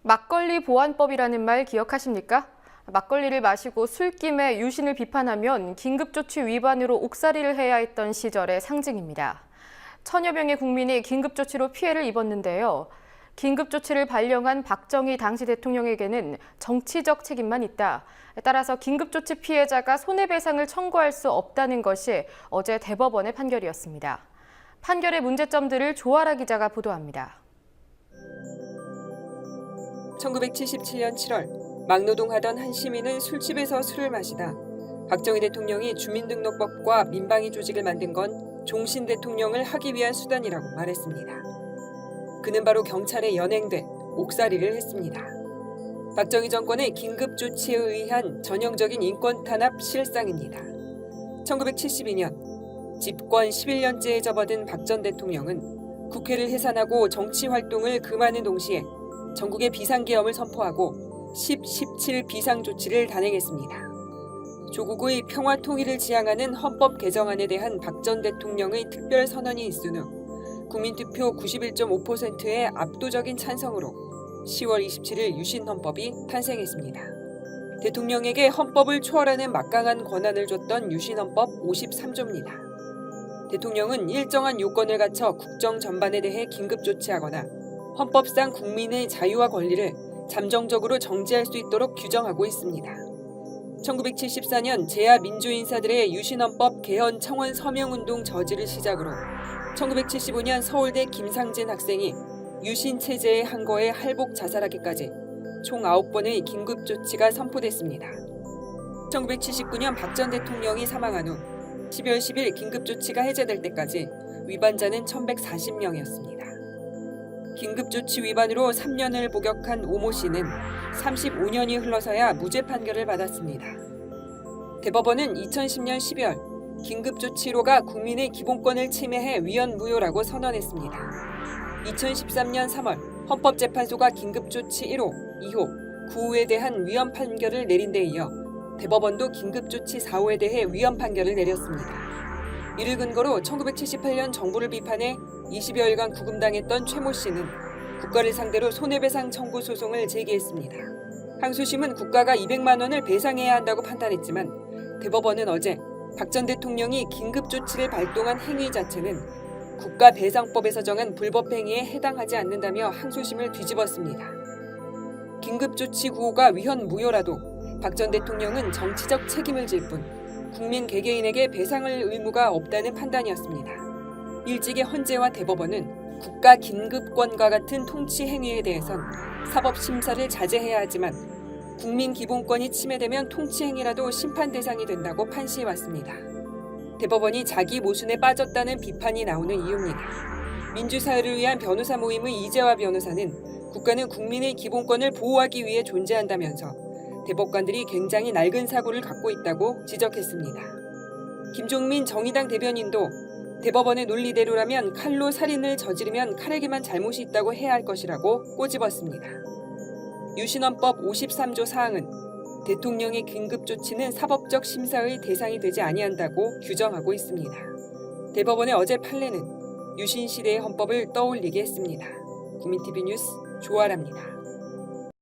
막걸리 보안법이라는 말 기억하십니까? 막걸리를 마시고 술김에 유신을 비판하면 긴급조치 위반으로 옥살이를 해야 했던 시절의 상징입니다. 천여 명의 국민이 긴급조치로 피해를 입었는데요. 긴급조치를 발령한 박정희 당시 대통령에게는 정치적 책임만 있다. 따라서 긴급조치 피해자가 손해배상을 청구할 수 없다는 것이 어제 대법원의 판결이었습니다. 판결의 문제점들을 조아라 기자가 보도합니다. 1977년 7월 막노동하던 한 시민은 술집에서 술을 마시다 박정희 대통령이 주민등록법과 민방위 조직을 만든 건 종신 대통령을 하기 위한 수단이라고 말했습니다. 그는 바로 경찰에 연행돼 옥살이를 했습니다. 박정희 정권의 긴급조치에 의한 전형적인 인권 탄압 실상입니다. 1972년 집권 11년째에 접어든 박 전 대통령은 국회를 해산하고 정치 활동을 금하는 동시에 전국에 비상계엄을 선포하고 17 비상조치를 단행했습니다. 조국의 평화 통일을 지향하는 헌법 개정안에 대한 박 전 대통령의 특별 선언이 있은 후 국민투표 91.5%의 압도적인 찬성으로 10월 27일 유신헌법이 탄생했습니다. 대통령에게 헌법을 초월하는 막강한 권한을 줬던 유신헌법 53조입니다. 대통령은 일정한 요건을 갖춰 국정 전반에 대해 긴급조치하거나 헌법상 국민의 자유와 권리를 잠정적으로 정지할 수 있도록 규정하고 있습니다. 1974년 재야 민주인사들의 유신헌법 개헌 청원 서명운동 저지를 시작으로 1975년 서울대 김상진 학생이 유신체제의 항거에 할복 자살하기까지 총 9번의 긴급조치가 선포됐습니다. 1979년 박 전 대통령이 사망한 후 12월 10일 긴급조치가 해제될 때까지 위반자는 1140명이었습니다. 긴급조치 위반으로 3년을 복역한 오모 씨는 35년이 흘러서야 무죄 판결을 받았습니다. 대법원은 2010년 12월 긴급조치로가 국민의 기본권을 침해해 위헌무효라고 선언했습니다. 2013년 3월 헌법재판소가 긴급조치 1호, 2호, 9호에 대한 위헌 판결을 내린 데 이어 대법원도 긴급조치 4호에 대해 위헌 판결을 내렸습니다. 이를 근거로 1978년 정부를 비판해 20여일간 구금당했던 최모 씨는 국가를 상대로 손해배상 청구 소송을 제기했습니다. 항소심은 국가가 200만 원을 배상해야 한다고 판단했지만 대법원은 어제 박 전 대통령이 긴급조치를 발동한 행위 자체는 국가배상법에서 정한 불법행위에 해당하지 않는다며 항소심을 뒤집었습니다. 긴급조치 9호가 위헌무효라도 박 전 대통령은 정치적 책임을 질 뿐 국민 개개인에게 배상할 의무가 없다는 판단이었습니다. 일찍이 헌재와 대법원은 국가 긴급권과 같은 통치 행위에 대해선 사법 심사를 자제해야 하지만 국민 기본권이 침해되면 통치 행위라도 심판 대상이 된다고 판시해왔습니다. 대법원이 자기 모순에 빠졌다는 비판이 나오는 이유입니다. 민주사회를 위한 변호사 모임의 이재화 변호사는 국가는 국민의 기본권을 보호하기 위해 존재한다면서 대법관들이 굉장히 낡은 사고를 갖고 있다고 지적했습니다. 김종민 정의당 대변인도 대법원의 논리대로라면 칼로 살인을 저지르면 칼에게만 잘못이 있다고 해야 할 것이라고 꼬집었습니다. 유신헌법 53조 사항은 대통령의 긴급조치는 사법적 심사의 대상이 되지 아니한다고 규정하고 있습니다. 대법원의 어제 판례는 유신시대의 헌법을 떠올리게 했습니다. 국민TV 뉴스 조아라입니다.